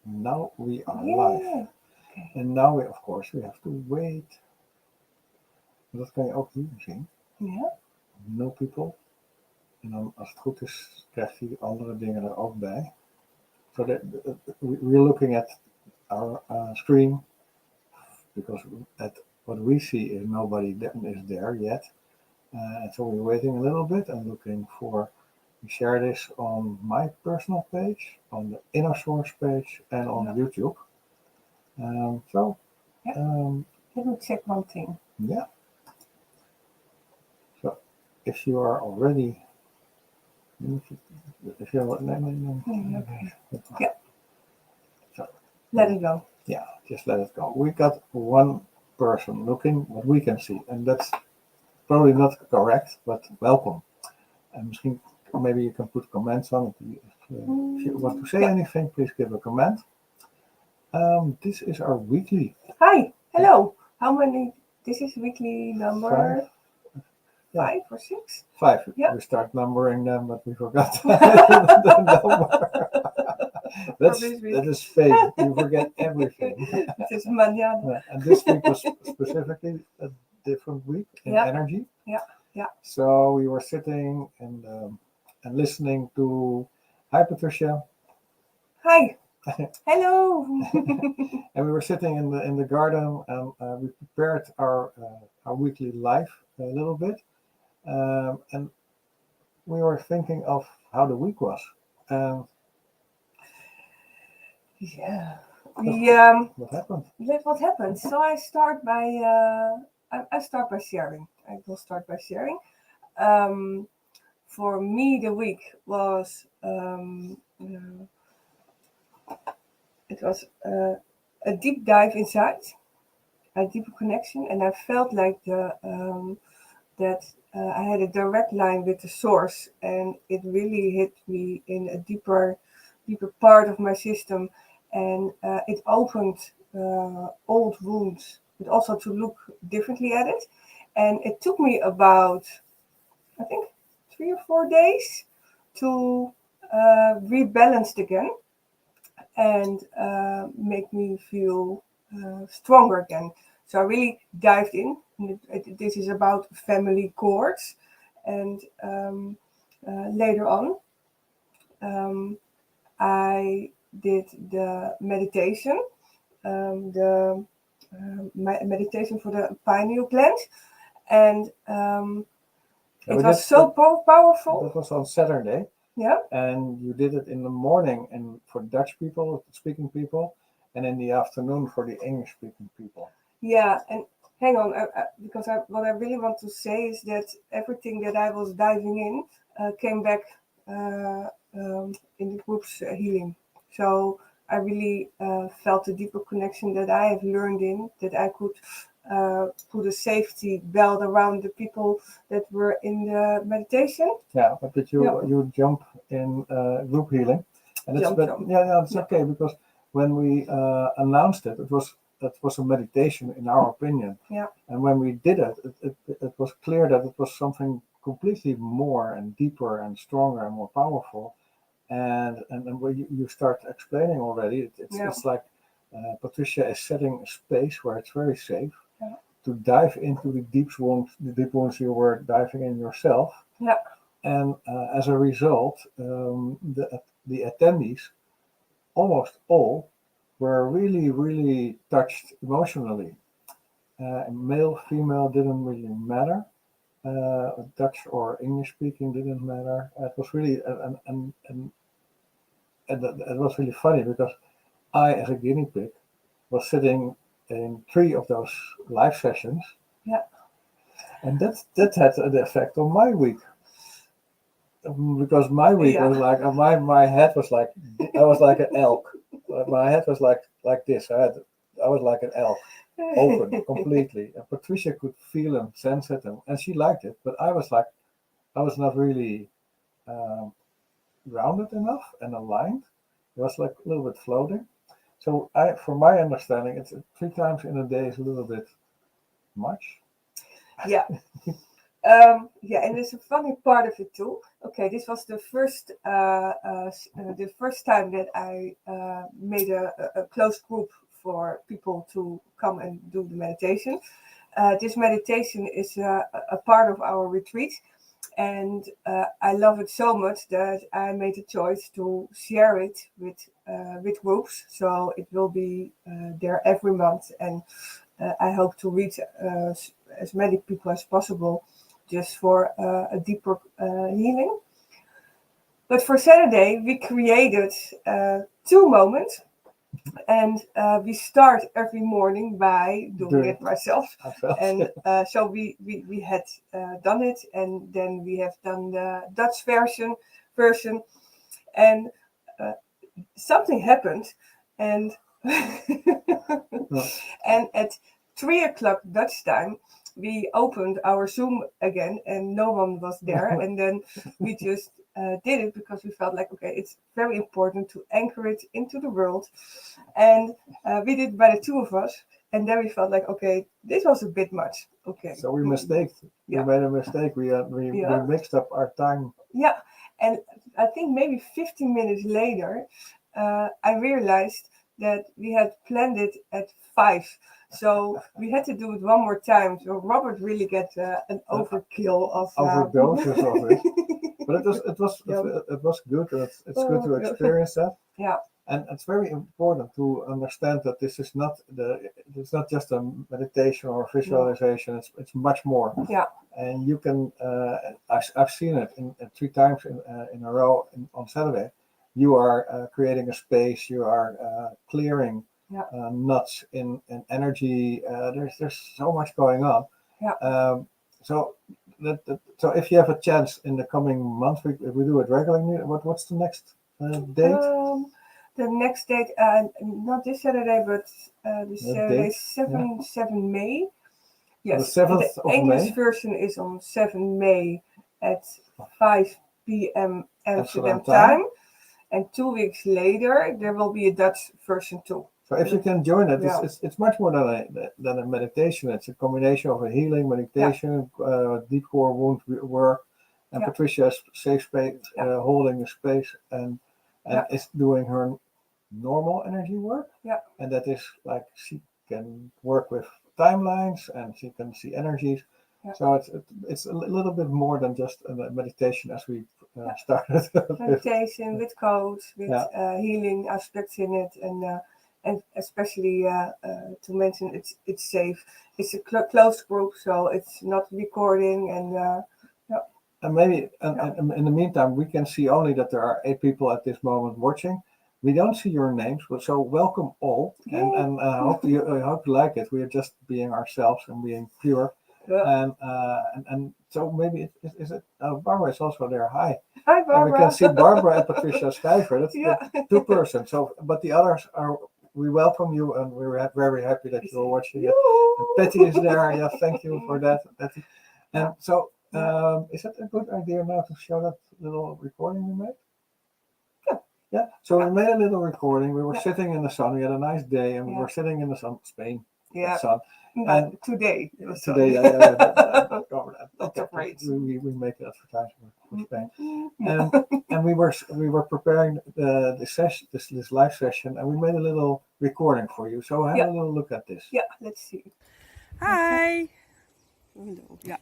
Now we are live. Yeah. Okay. En now we, of course, we have to wait. Dat kan je ook hier zien. Ja. No people. En dan, als het goed is, krijgt hij andere dingen er ook bij. So we're looking at our screen because what we see is nobody is there yet. And so we're waiting a little bit and looking for. We share this on my personal page, on the InnerSource page, and on YouTube. Let me check one thing. Yeah. So if you are already, if you're Okay. Yeah. So, let it go. Yeah, just let it go. We got one person looking what we can see, and that's probably not correct, but welcome. And misschien, maybe you can put comments on it. If you want to say anything, please give a comment. This is our weekly. Hi. Hello. How many? This is weekly number 5 or 6? 5. Yeah. We start numbering them, but we forgot the number. That is fake. You forget everything. It is mañana. And this week was specifically a different week in energy. Yeah. So we were sitting and listening to. Hi, Patricia. Hi. Hello. And we were sitting in the garden, and we prepared our weekly life a little bit, and we were thinking of how the week was. Yeah. What happened? What happened? So I start by sharing. I will start by sharing. For me, the week was it was a deep dive inside, a deeper connection, and I felt like that I had a direct line with the source, and it really hit me in a deeper part of my system, and it opened old wounds, but also to look differently at it. And it took me about, I think, 3 or 4 days to rebalance again and make me feel stronger again. So I really dived in. This is about family cords, and later on, I did the meditation, meditation for the pineal gland, and it was so powerful. That was on Saturday. Yeah. And you did it in the morning and for Dutch people, speaking people, and in the afternoon for the English speaking people. Yeah, and hang on, because what I really want to say is that everything that I was diving in came back in the group's healing. So I really felt a deeper connection that I have learned in, that I could put a safety belt around the people that were in the meditation. Yeah, but did you jump in group healing? And it's okay, because when we announced it, that was a meditation in our opinion. Yeah. And when we did it, it was clear that it was something completely more and deeper and stronger and more powerful. And when you start explaining already, it's like Patricia is setting a space where it's very safe to dive into the deep wounds you were diving in yourself. Yeah. And as a result, the attendees, almost all, were really, really touched emotionally. Male, female didn't really matter. Dutch or English speaking didn't matter. It was really, and it was really funny because I, as a guinea pig, was sitting in 3 of those live sessions. Yeah. And that had an effect on my week. Because my week was like, my head was like, I was like an elk. My head was like this. I was like an elk, open completely. And Patricia could feel and sense it, and she liked it. But I was not really grounded enough and aligned. It was like a little bit floating. So from my understanding, it's 3 times in a day is a little bit much. Yeah. And there's a funny part of it too. Okay, this was the first time that I made a closed group for people to come and do the meditation. This meditation is a part of our retreat, and I love it so much that I made a choice to share it with groups. So it will be there every month, and I hope to reach as many people as possible, just for a deeper healing. But for Saturday, we created 2 moments, and we start every morning by doing it myself. And so we had done it, and then we have done the Dutch version, and something happened, and and at 3 o'clock Dutch time, we opened our Zoom again, and no one was there. And then we just did it because we felt like, okay, it's very important to anchor it into the world. And we did it by the 2 of us. And then we felt like, okay, this was a bit much. Okay. So we mistaked. Yeah. We made a mistake. We mixed up our time. Yeah. And I think maybe 15 minutes later, I realized that we had planned it at 5. So we had to do it one more time. So Robert really got an overkill of overdoses of it. But it was good. It's good to experience that. Yeah. And it's very important to understand that it's not just a meditation or visualization. No. It's much more. Yeah. And you can I've seen it in 3 times in a row on Saturday. You are creating a space. You are clearing nuts in energy. There's so much going on. Yeah. So if you have a chance in the coming month, we do it regularly. What's the next date? The next date, not this Saturday, but the Saturday 7 May. Yes, the 7th of English May. version is on 7 May at 5 p.m. Amsterdam time. And 2 weeks later, there will be a Dutch version too. So if you can join it, it's much more than a meditation. It's a combination of a healing meditation, deep core wound work, and Patricia's safe space, holding the space, and is doing her normal energy work. Yeah. And that is like she can work with timelines and she can see energies. Yeah. So it's a little bit more than just a meditation as we started. Meditation with codes, with healing aspects in it, and especially to mention it's safe. It's a closed group, so it's not recording and. And maybe in the meantime, we can see only that there are 8 people at this moment watching. We don't see your names, so welcome all, and I hope you like it. We are just being ourselves and being pure, and so maybe is it Barbara is also there. Hi, Barbara. And we can see Barbara and Patricia Stuyver. That's 2 persons. So, but the others are. We welcome you, and we're very happy that you're watching it. And Patty is there. Yeah, thank you for that, Patty. And so. Is it a good idea now to show that little recording we made? Yeah. So we made a little recording. We were sitting in the sun. We had a nice day, and we were sitting in the sun, Spain. Yeah. Sun. And today. Today, That's great. We make advertisement for Spain, and we were preparing this live session, and we made a little recording for you. So have a little look at this. Yeah. Let's see. Hi. Yeah.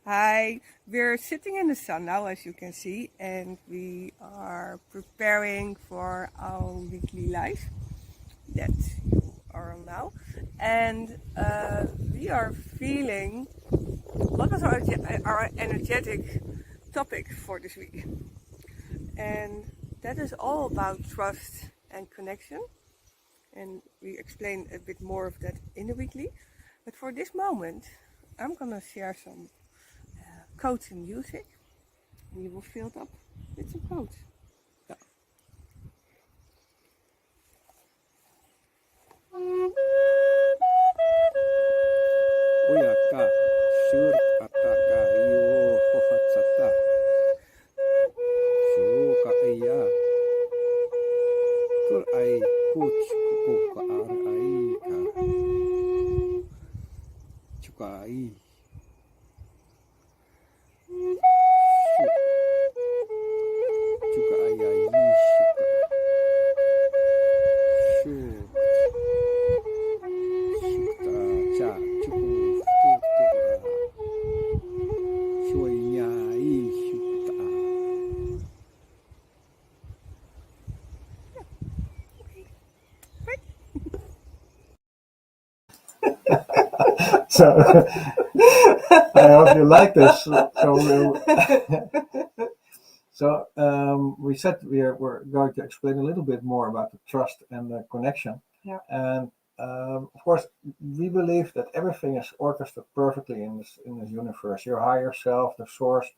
Hi, we're sitting in the sun now, as you can see, and we are preparing for our weekly life that you are on now. And we are feeling what was our energetic topic for this week. And that is all about trust and connection. And we explain a bit more of that in the weekly. But for this moment, I'm gonna share some Kooten music, and you will fill it up with some quotes. Yeah. Uyaka sur ataka yu hohatsata shuka iya kur ai kuch kuku ka ar ai ka chukai So I hope you like this. We said we're going to explain a little bit more about the trust and the connection. Yeah. And of course, we believe that everything is orchestrated perfectly in this universe. Your higher self, the source,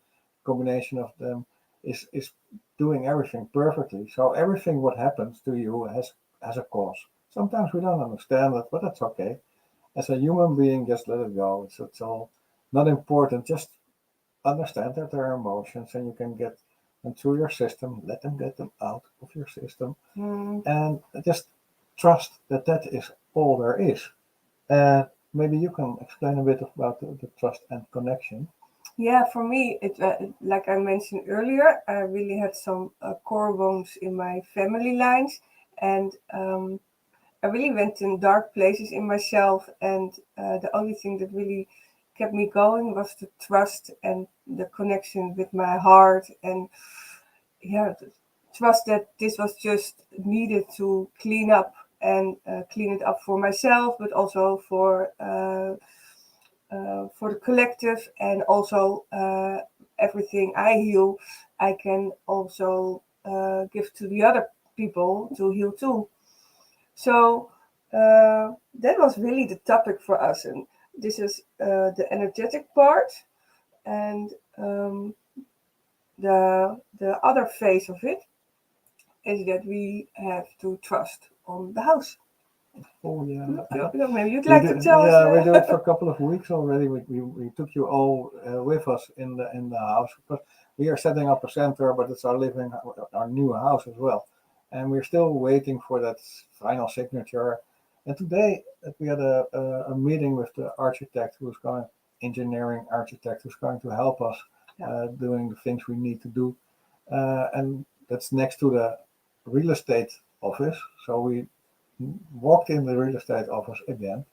combination of them is doing everything perfectly. So everything what happens to you has a cause. Sometimes we don't understand it, but that's okay. As a human being, just let it go. It's all not important. Just understand that there are emotions and you can get them through your system, let them get them out of your system, and just trust that that is all there is. Maybe you can explain a bit about the trust and connection. Yeah, for me, like I mentioned earlier, I really had some core wounds in my family lines, and I really went in dark places in myself, and the only thing that really kept me going was the trust and the connection with my heart, and yeah, trust that this was just needed to clean up and clean it up for myself, but also for the collective, and also everything I heal, I can also give to the other people to heal too. So that was really the topic for us, and this is the energetic part, and the other phase of it is that we have to trust on the house. Oh yeah. Maybe you'd like to tell us. Yeah, we do it for a couple of weeks already. We took you all with us in the house because we are setting up a center, but it's our new house as well, and we're still waiting for that final signature. And today we had a meeting with the engineering architect who's going to help us doing the things we need to do, and that's next to the real estate office. So we walked in the real estate office again,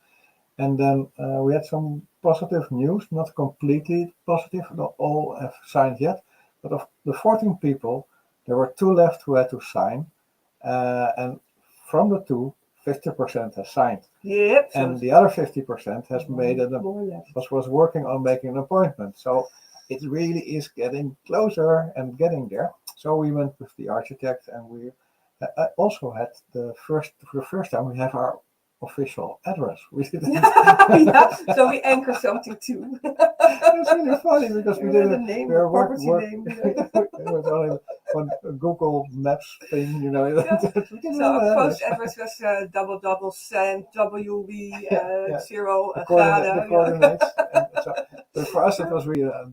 and then we had some positive news, not completely positive, not all have signed yet, but of the 14 people, there were 2 left who had to sign, and from the 2, 50% has signed. Yep. And the other 50% has was working on making an appointment. So it really is getting closer and getting there. So we went with the architect, and we also had for the first time we have our official address. We didn't. Yeah, so we anchor something too. It's really funny because we didn't. Name, We are property name. It was only on Google Maps thing, you know. So our post address was +//cent WV 0 the graden. coordinates. And so, but for us, it was really a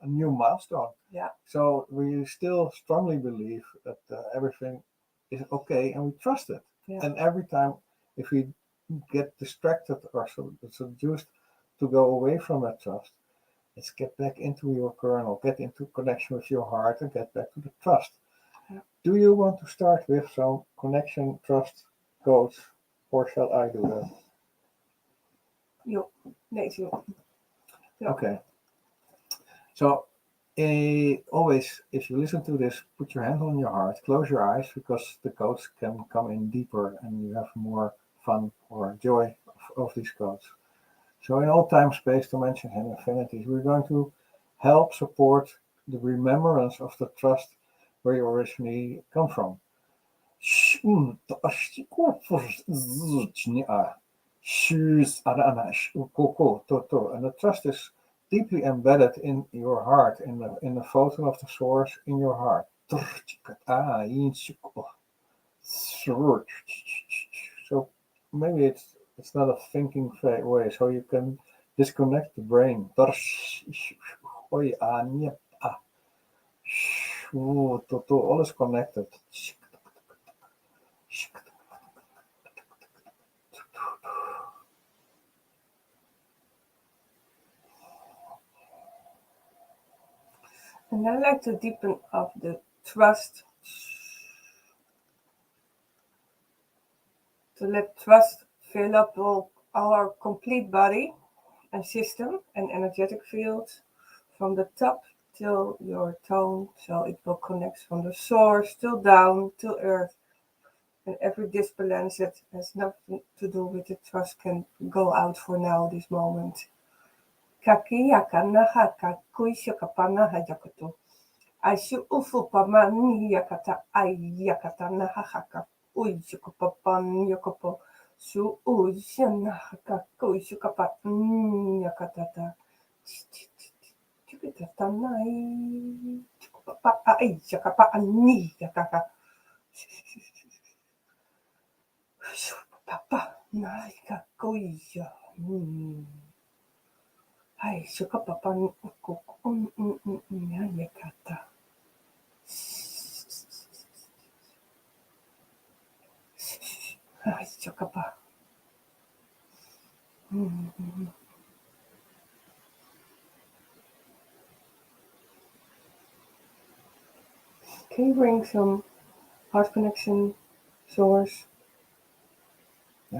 new milestone. Yeah. So we still strongly believe that everything is okay, and we trust it. Yeah. And every time, if we get distracted or seduced to go away from that trust, let's get back into your kernel, get into connection with your heart, and get back to the trust. Yeah. Do you want to start with some connection trust codes, or shall I do that? Okay. So always, if you listen to this, put your hand on your heart, close your eyes, because the codes can come in deeper and you have more fun or joy of these codes. So in all time, space, dimension, and infinities, we're going to help support the remembrance of the trust where you originally come from. And the trust is deeply embedded in your heart, in the photo of the source in your heart. So maybe it's not a thinking way, so you can disconnect the brain. All is connected. And I like to deepen up the trust, to let trust fill up our complete body and system and energetic field from the top till your tone, so it will connect from the source till down till earth, And every disbalance that has nothing to do with the trust can go out for now, this moment. Kaki yakana haka kuishakapana hajakutu. Aishu ufu pamani yakata ay yakata nahaka uishukapan yakopo. Su uishana haka kuishukapa yakatata. Chukitatanai. Chukapa ay yakapa ani yakaka. Papa, naika kuisha. Ay, suka papa yakata. Ay, suka pa. Can you bring some heart connection source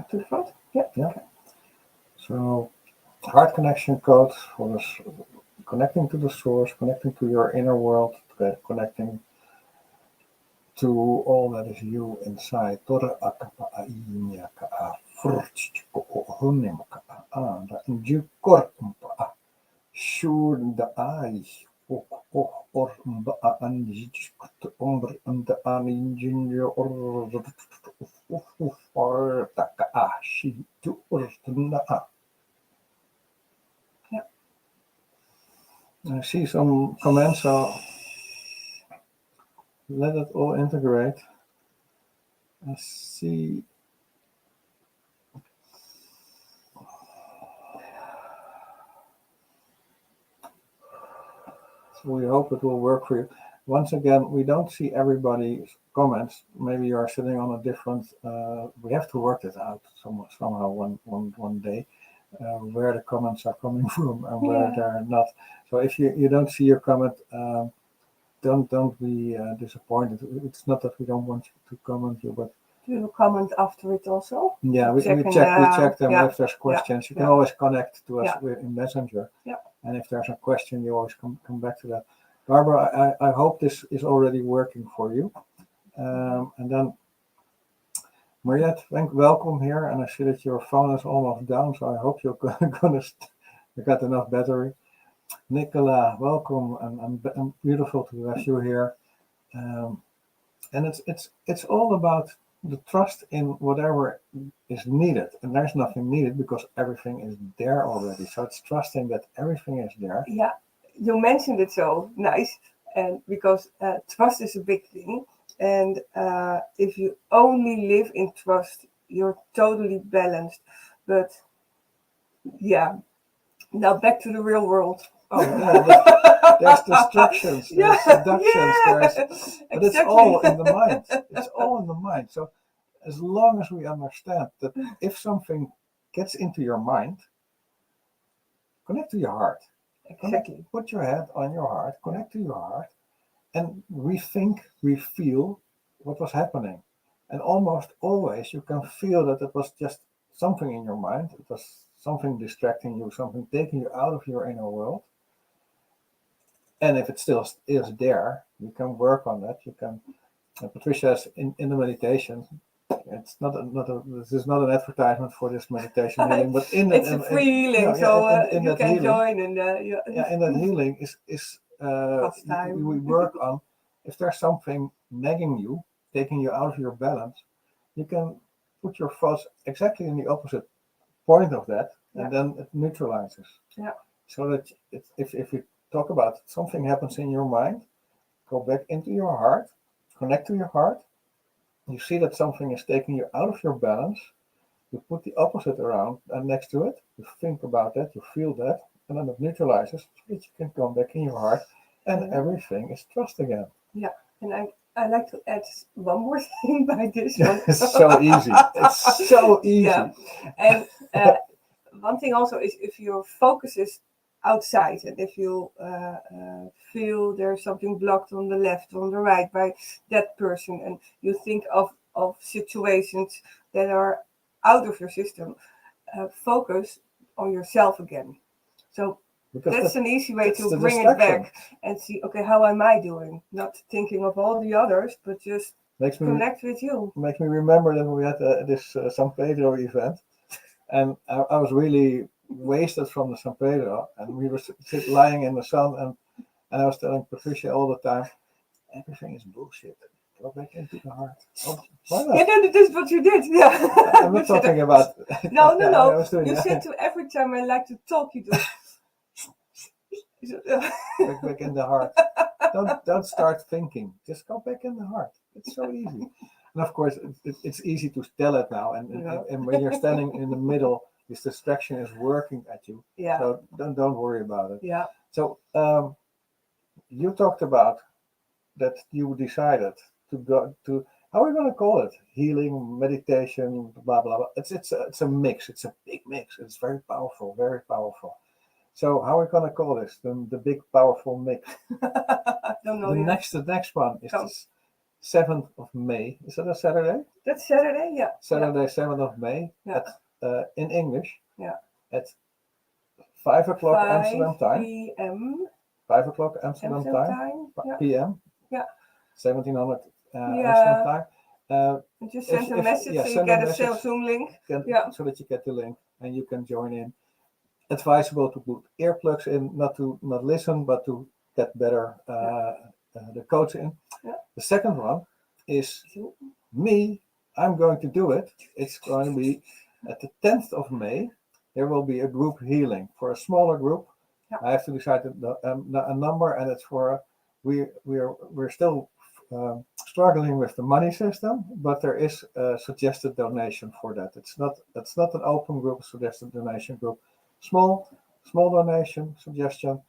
to the front? Yeah. Yeah. So, heart connection code for this, connecting to the source, connecting to your inner world, connecting to all that is you inside. Tora akapa ainya ka a furch ko honem ka a da inju korpumpa a shur da ai or mba anji kut ombr and an injinjo or taka a shi to or a. I see some comments, so let it all integrate. I see. So we hope it will work for you. Once again, we don't see everybody's comments. Maybe you are sitting on a different. We have to work it out somehow one day, where the comments are coming from and where they're not. So if you don't see your comment, don't be disappointed. It's not that we don't want you to comment you, but Do you comment after it also? yeah, we check them. If there's questions, you can always connect to us in Messenger. Yeah. And if there's a question, you always come back to that. Barbara, I hope this is already working for you. And then Mariette, welcome here. And I see that your phone is almost down, so I hope you're gonna you got enough battery. Nicola, welcome, and beautiful to have you here. And it's all about the trust in whatever is needed, and there's nothing needed because everything is there already. So it's trusting that everything is there. Yeah, you mentioned it so nice, and because trust is a big thing, and if you only live in trust, you're totally balanced. But yeah, now back to the real world. Oh yeah, there's distractions, there's seductions, but it's all in the mind. It's all in the mind. So as long as we understand that if something gets into your mind, connect to your heart. Exactly. Put your head on your heart, connect to your heart, and rethink, refeel what was happening. And almost always you can feel that it was just something in your mind. It was something distracting you, something taking you out of your inner world. And if it still is there, you can work on that. You can. Patricia is in the meditation. It's this is not an advertisement for this meditation healing, but it's a free healing, so you can join. And in that healing is we work on if there's something nagging you, taking you out of your balance, you can put your thoughts exactly in the opposite point of that, and then it neutralizes. Yeah. So that if you talk about something happens in your mind, go back into your heart, connect to your heart. You see that something is taking you out of your balance. You put the opposite around and next to it. You think about that, you feel that, and then it neutralizes so that you can come back in your heart, and everything is trust again. Yeah, and I like to add one more thing by this one. It's so easy. It's so easy. Yeah, and one thing also is if your focus is outside, and if you feel there's something blocked on the left, on the right by that person, and you think of situations that are out of your system, focus on yourself again. So that's an easy way to bring it back and see, okay, how am I doing? Not thinking of all the others, but just makes me connect with you. makes me remember that we had this San Pedro event, and I was really wasted from the San Pedro, and we were lying in the sun, and I was telling Patricia all the time, everything is bullshit. Go back into the heart. Oh, why not? Yeah, no, that's what you did. Yeah. I'm not talking about. No, Yeah, I no. was doing You that. said to every time I like to talk, you do. Back in the heart. Don't start thinking. Just go back in the heart. It's so easy. And of course, it's easy to tell it now. And when you're standing in the middle, this distraction is working at you. Yeah. So don't worry about it. Yeah. So you talked about that you decided to go to, how are we going to call it? Healing, meditation, blah blah blah. It's a mix. It's a big mix. It's very powerful, very powerful. So how are we going to call this? The big powerful mix. I don't know The yet. next one is Come. the 7th of May. Is that a Saturday? That's Saturday, yeah. Saturday, 7th of May. Yeah. At, in English. Yeah. At 5 o'clock 5 Amsterdam time. p.m. 5 o'clock Amsterdam time. Yeah. PM. Yeah. 1700 Yeah. Amsterdam time. And just send a if- message yeah, so you send a get a message. Zoom link. Yeah. So that you get the link and you can join in. Advisable to put earplugs in, not listen, but to get better the codes in. Yeah. The second one is me. I'm going to do it. It's going to be at the 10th of May. There will be a group healing for a smaller group. Yeah. I have to decide a number, and it's for we're still struggling with the money system, but there is a suggested donation for that. It's not an open group, suggested donation group. Small donation, suggestion,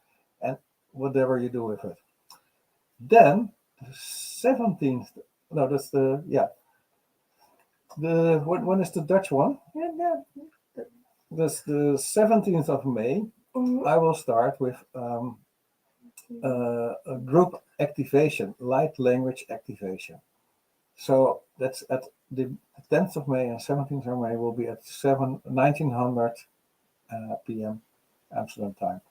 and whatever you do with it. Then the 17th, no, that's when is the Dutch one? Yeah. That's the 17th of May. Mhm. I will start with a group activation, light language activation. So that's at the 10th of May and 17th of May will be at 1900 p.m. Amsterdam time.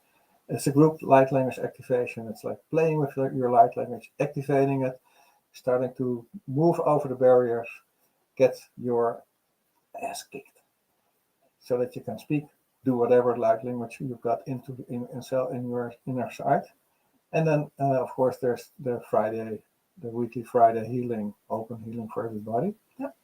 It's a group light language activation. It's like playing with your light language, activating it, starting to move over the barriers, get your ass kicked, so that you can speak, do whatever light language you've got in your inner side. And then, of course, there's the weekly Friday healing, open healing for everybody. Yep.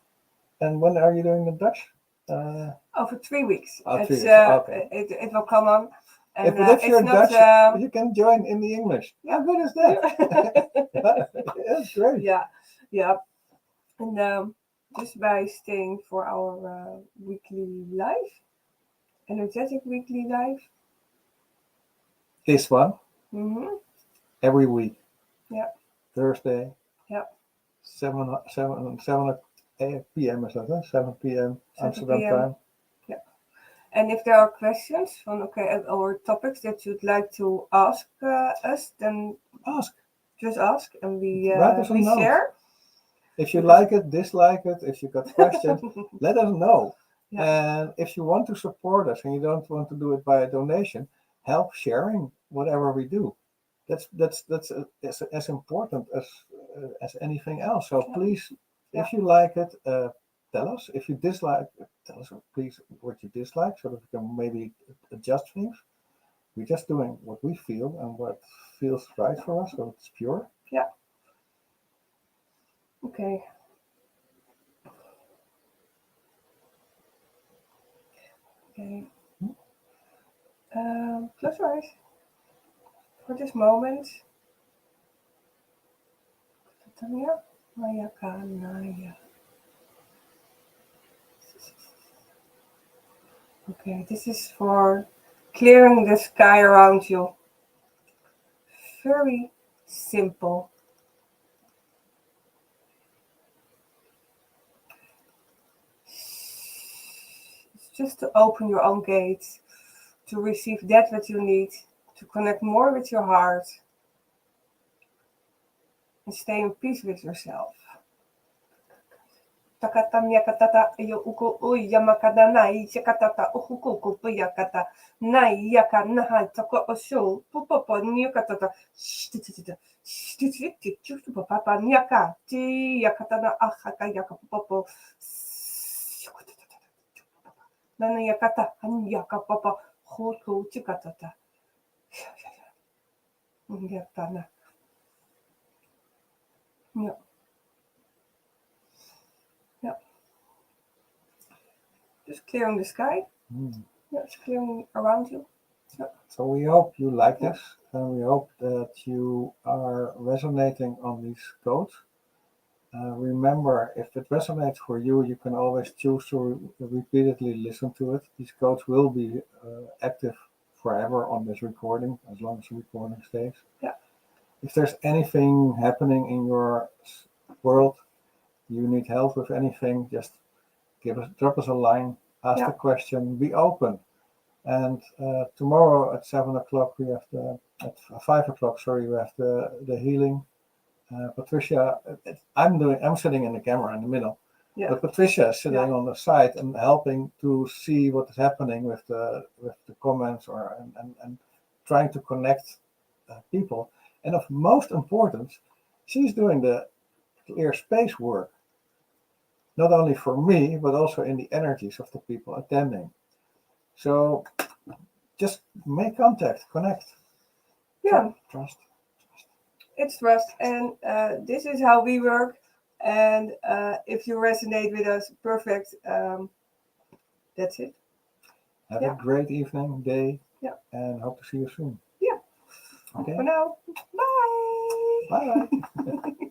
And when are you doing the Dutch? For 3 weeks. Oh, 3 It's, weeks. Okay. it will come on. And, If it's your not, Dutch, you can join in the English. How good is that? That's great. Yeah. And just by staying for our weekly live, energetic weekly live. This one, Mm-hmm. every week. Yeah. Thursday. Yeah. 7 p.m. is that, huh? 7 p.m. 7 Amsterdam p.m. time. And if there are questions or topics that you'd like to ask us, then just ask, and we Write us a note. share. If you like it, dislike it, if you got questions, let us know. Yeah. And if you want to support us and you don't want to do it by a donation, help sharing whatever we do. That's as important as anything else. So please, if you like it, tell us. If you dislike, tell us please what you dislike, so that we can maybe adjust things. We're just doing what we feel and what feels right for us, so it's pure. Yeah. Okay. Okay. Close your eyes for this moment. Okay, this is for clearing the sky around you. Very simple. It's just to open your own gates, to receive that you need, to connect more with your heart, and stay in peace with yourself. takata miakatata yo uko uyamakada nai shakatata uhukuku puyakata nai yaka naha toko osho pupopo niakatata papa miaka ti yakatana ahaka yaka pupopo nana yakata yaka papa hoto chikatata yakatana. Yeah. Yeah. Just clearing the sky. Yeah, it's clearing around you. Yeah. So we hope you like this, and we hope that you are resonating on these codes. Remember, if it resonates for you, you can always choose to repeatedly listen to it. These codes will be active forever on this recording, as long as the recording stays. Yeah. If there's anything happening in your world, you need help with anything, just drop us a line, ask a question, be open. And tomorrow at 7 o'clock we have at 5 o'clock, sorry, we have the healing. Patricia, I'm sitting in the camera in the middle, but Patricia is sitting on the side and helping to see what is happening with the comments and trying to connect people. And of most importance, she's doing the clear space work, not only for me but also in the energies of the people attending. So just make contact, connect. Yeah. Trust. It's trust, and this is how we work. And if you resonate with us, perfect. That's it. Have a great evening, day, and hope to see you soon. Yeah. Okay. For now, bye. Bye.